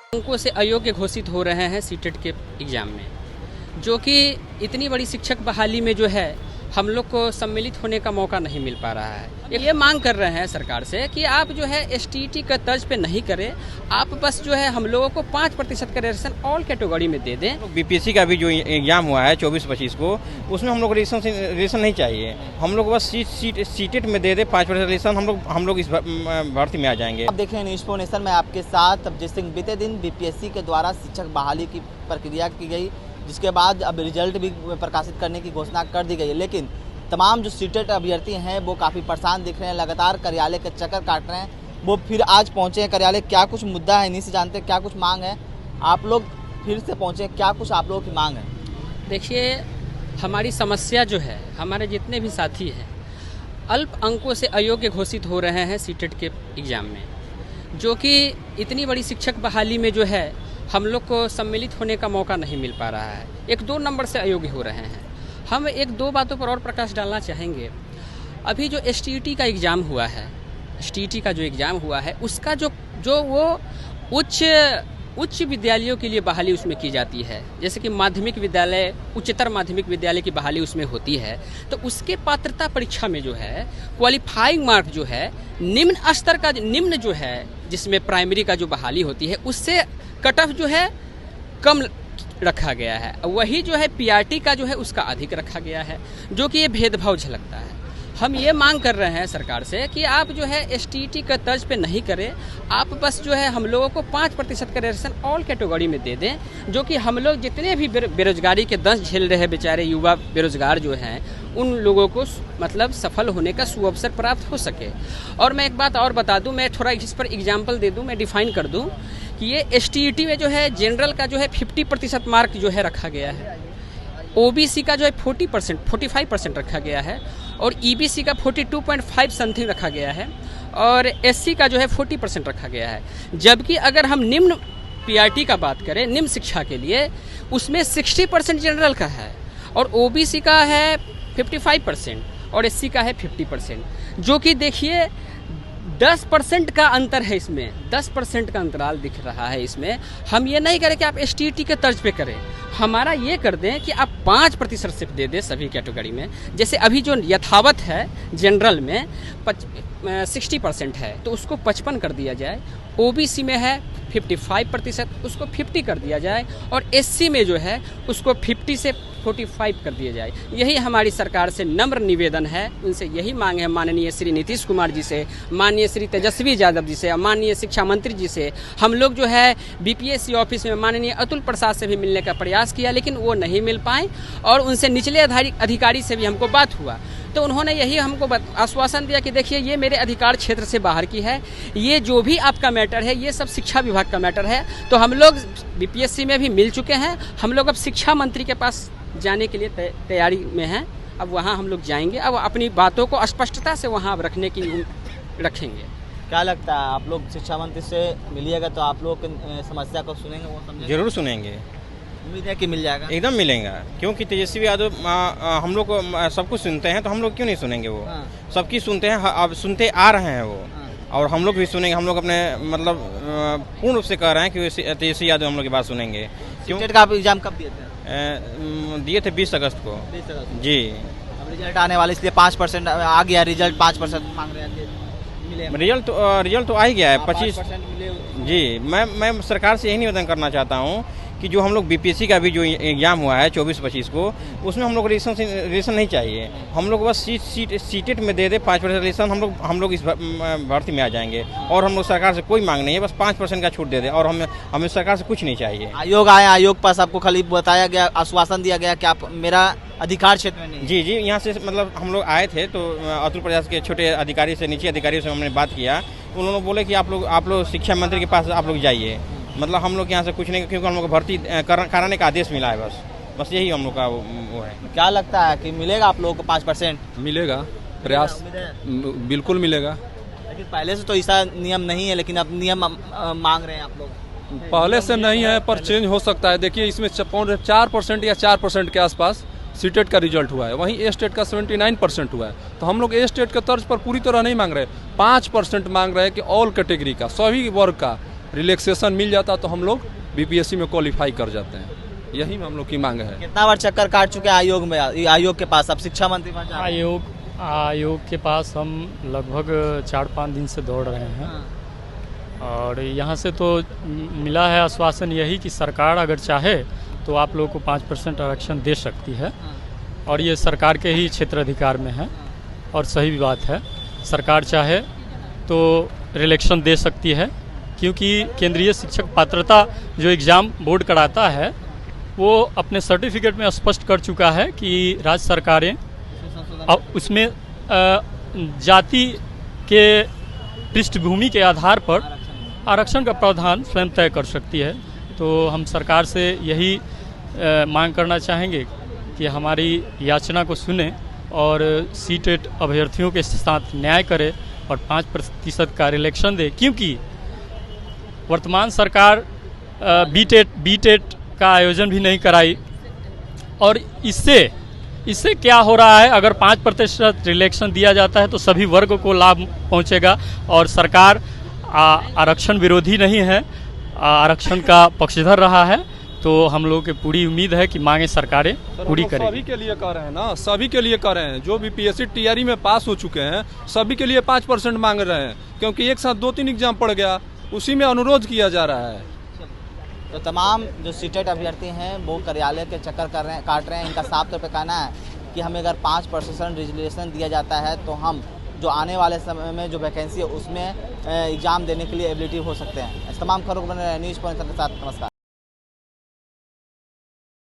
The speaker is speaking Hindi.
अंकों से अयोग्य घोषित हो रहे हैं सीटेट के एग्ज़ाम में, जो कि इतनी बड़ी शिक्षक बहाली में जो है हम लोग को सम्मिलित होने का मौका नहीं मिल पा रहा है। ये मांग कर रहे हैं सरकार से कि आप जो है एसटीईटी का तर्ज पे नहीं करें, आप बस जो है हम लोगों को 5% का रिजर्वेशन ऑल कैटेगरी में दे दें। बीपीएससी का भी जो एग्जाम हुआ है 24-25 को, उसमें हम लोग रिजर्वेशन नहीं चाहिए, हम लोग बस सीटेट में दे दे 5% रिजर्वेशन, हम लोग इस भर्ती में आ जाएंगे। आप देख रहे हैं न्यूज़ फॉर नेशन में आपके साथ अभिजीत सिंह। बीते दिन बीपीएससी के द्वारा शिक्षक बहाली की प्रक्रिया की गई, जिसके बाद अब रिजल्ट भी प्रकाशित करने की घोषणा कर दी गई है, लेकिन तमाम जो सीटेट अभ्यर्थी हैं वो काफ़ी परेशान दिख रहे हैं, लगातार कार्यालय के चक्कर काट रहे हैं। वो फिर आज पहुंचे हैं कार्यालय, क्या कुछ मुद्दा है इन्हीं से जानते हैं, क्या कुछ मांग है। आप लोग फिर से पहुंचे हैं, क्या कुछ आप लोगों की मांग है? देखिए, हमारी समस्या जो है, हमारे जितने भी साथी हैं अल्प अंकों से अयोग्य घोषित हो रहे हैं सीटेट के एग्ज़ाम में, जो कि इतनी बड़ी शिक्षक बहाली में जो है हम लोग को सम्मिलित होने का मौका नहीं मिल पा रहा है। 1-2 नंबर से अयोग्य हो रहे हैं। हम 1-2 बातों पर और प्रकाश डालना चाहेंगे। अभी जो एसटीईटी का एग्ज़ाम हुआ है, एसटीईटी का जो एग्ज़ाम हुआ है, उसका जो वो उच्च विद्यालयों के लिए बहाली उसमें की जाती है, जैसे कि माध्यमिक विद्यालय, उच्चतर माध्यमिक विद्यालय की बहाली उसमें होती है, तो उसके पात्रता परीक्षा में जो है क्वालिफाइंग मार्क जो है निम्न स्तर का, निम्न जो है जिसमें प्राइमरी का जो बहाली होती है उससे कट ऑफ जो है कम रखा गया है, वही जो है पीआरटी का जो है उसका अधिक रखा गया है, जो कि ये भेदभाव झलकता है। हम ये मांग कर रहे हैं सरकार से कि आप जो है एसटीईटी का तर्ज पे नहीं करें, आप बस जो है हम लोगों को 5% का रिजर्वेशन ऑल कैटेगरी में दे दें, जो कि हम लोग जितने भी बेरोजगारी के दंश झेल रहे बेचारे युवा बेरोजगार जो हैं उन लोगों को मतलब सफल होने का सुअवसर प्राप्त हो सके। और मैं एक बात और बता दूं, मैं थोड़ा इस पर एग्जाम्पल दे दूं, मैं डिफाइन कर दूं कि ये एसटीईटी में जो है जनरल का जो है 50% मार्क जो है रखा गया है, ओबीसी का जो है 45% रखा गया है, और ईबीसी का 42.5 समथिंग रखा गया है, और एससी का जो है 40% रखा गया है। जबकि अगर हम निम्न पीआरटी का बात करें, निम्न शिक्षा के लिए, उसमें 60% जनरल का है, और ओबीसी का है 55% और एससी का है 50%, जो कि देखिए 10% का अंतर है इसमें, 10% का अंतराल दिख रहा है इसमें। हम ये नहीं करें कि आप एसटीईटी के तर्ज पे करें, हमारा ये कर दें कि आप 5% सिर्फ दे दें सभी कैटेगरी में। जैसे अभी जो यथावत है जनरल में 60% है, तो उसको 55 कर दिया जाए, ओबीसी में है 55%, उसको 50 कर दिया जाए, और एससी में जो है उसको 50 से 45 कर दिया जाए। यही हमारी सरकार से नम्र निवेदन है, उनसे यही मांग है माननीय श्री नीतीश कुमार जी से, माननीय श्री तेजस्वी यादव जी से, माननीय शिक्षा मंत्री जी से। हम लोग जो है बीपीएससी ऑफिस में माननीय अतुल प्रसाद से भी मिलने का प्रयास किया, लेकिन वो नहीं मिल पाए, और उनसे निचले अधिकारी से भी हमको बात हुआ, तो उन्होंने यही हमको आश्वासन दिया कि देखिए ये मेरे अधिकार क्षेत्र से बाहर की है, ये जो भी आपका मैटर है ये सब शिक्षा विभाग का मैटर है। तो हम लोग बीपीएससी में भी मिल चुके हैं, हम लोग अब शिक्षा मंत्री के पास जाने के लिए तैयारी में हैं। अब वहाँ हम लोग जाएंगे, अब अपनी बातों को स्पष्टता से वहाँ अब रखने की रखेंगे। क्या लगता है, आप लोग शिक्षा मंत्री से मिलिएगा तो आप लोग समस्या को सुनेंगे, वो समझेंगे? जरूर सुनेंगे, उम्मीद है कि मिल जाएगा, एकदम मिलेगा, क्योंकि तेजस्वी यादव हम लोग को सब कुछ सुनते हैं, तो हम लोग क्यों नहीं सुनेंगे? वो सबकी सुनते हैं, अब सुनते आ रहे हैं वो, और हम लोग भी सुनेंगे। हम लोग अपने मतलब पूर्ण रूप से कह रहे हैं कि तेजस्वी यादव हम लोग की बात सुनेंगे। क्यों? सीटेट का आप एग्जाम कब दिए थे? दिए थे 20 अगस्त को। 20 अगस्त जी। अब रिजल्ट आने वाला, इसलिए 5% आ गया रिजल्ट, 5% मांग रहे हैं। रिजल्ट तो आ ही गया है 25। मिले। जी, मैं सरकार से यही निवेदन करना चाहता हूँ कि जो हम लोग बीपीएससी का भी जो एग्जाम हुआ है 24-25 को, उसमें हम लोग रिजर्वेशन नहीं चाहिए, हम लोग बस सीटेट में दे दे 5% रिजर्वेशन, हम लोग इस भर्ती में आ जाएंगे। और हम लोग सरकार से कोई मांग नहीं है, बस 5% का छूट दे दे, और हमें सरकार से कुछ नहीं चाहिए। आयोग आया, आयोग पास आपको खाली बताया गया, आश्वासन दिया गया कि आप मेरा अधिकार क्षेत्र में नहीं। जी, यहाँ से मतलब हम लोग आए थे, तो अतुल प्रसाद के छोटे अधिकारी से, नीचे अधिकारियों से हमने बात किया, उन्होंने बोले कि आप लोग शिक्षा मंत्री के पास आप लोग जाइए। मतलब हम लोग यहाँ से कुछ नहीं, क्योंकि हम लोग को भर्ती कराने का आदेश मिला है, बस यही हम लोग का वो है। क्या लगता है कि मिलेगा आप लोगों को 5%? मिलेगा, प्रयास बिल्कुल मिलेगा। लेकिन पहले से तो ऐसा नियम नहीं है, लेकिन अब नियम मांग रहे हैं आप लोग। पहले से नहीं है, पर चेंज हो सकता है। देखिए, इसमें 4% या 4% के आसपास सीटेट का रिजल्ट हुआ है, वहीं ए स्टेट का 79% हुआ है। तो हम लोग ए स्टेट के तर्ज पर पूरी तरह नहीं मांग रहे, 5% मांग रहे हैं कि ऑल कैटेगरी का, सभी वर्ग का रिलैक्सेशन मिल जाता तो हम लोग बीपीएससी में क्वालिफाई कर जाते हैं। यही हम लोग की मांग है। कितना बार चक्कर काट चुके हैं आयोग में, आयोग के पास? अब शिक्षा मंत्री वहाँ जा रहे हैं। आयोग के पास हम लगभग 4-5 दिन से दौड़ रहे हैं और यहाँ से तो मिला है आश्वासन यही कि सरकार अगर चाहे तो आप लोगों को 5% आरक्षण दे सकती है और ये सरकार के ही क्षेत्राधिकार में है और सही भी बात है। सरकार चाहे तो रिलेक्शन दे सकती है क्योंकि केंद्रीय शिक्षक पात्रता जो एग्ज़ाम बोर्ड कराता है वो अपने सर्टिफिकेट में स्पष्ट कर चुका है कि राज्य सरकारें अब उसमें जाति के पृष्ठभूमि के आधार पर आरक्षण का प्रावधान स्वयं तय कर सकती है। तो हम सरकार से यही मांग करना चाहेंगे कि हमारी याचना को सुने और सीटेट अभ्यर्थियों के साथ न्याय करे और 5% का रिलेक्शन दे, क्योंकि वर्तमान सरकार बीटेट का आयोजन भी नहीं कराई और इससे क्या हो रहा है, अगर 5% रिलेक्शन दिया जाता है तो सभी वर्ग को लाभ पहुंचेगा और सरकार आरक्षण विरोधी नहीं है, आरक्षण का पक्षधर रहा है। तो हम लोगों की पूरी उम्मीद है कि मांगे सरकारें पूरी करेंगी। सभी के लिए कर रहे हैं ना, सभी के लिए कर रहे हैं। जो बीपीएससी टीआरई में पास हो चुके हैं सभी के लिए 5% मांग रहे हैं, क्योंकि एक साथ 2-3 एग्जाम पड़ गया, उसी में अनुरोध किया जा रहा है। तो तमाम जो सीटेट अभ्यर्थी हैं वो कार्यालय के चक्कर काट रहे हैं। इनका साफ तौर पे कहना है कि हमें अगर 5% रिजर्वेशन दिया जाता है तो हम जो आने वाले समय में जो वैकेंसी है उसमें एग्ज़ाम देने के लिए एबिलिटी हो सकते हैं। इस तमाम खबरों को बने न्यूज़ पॉइंट के साथ नमस्कार।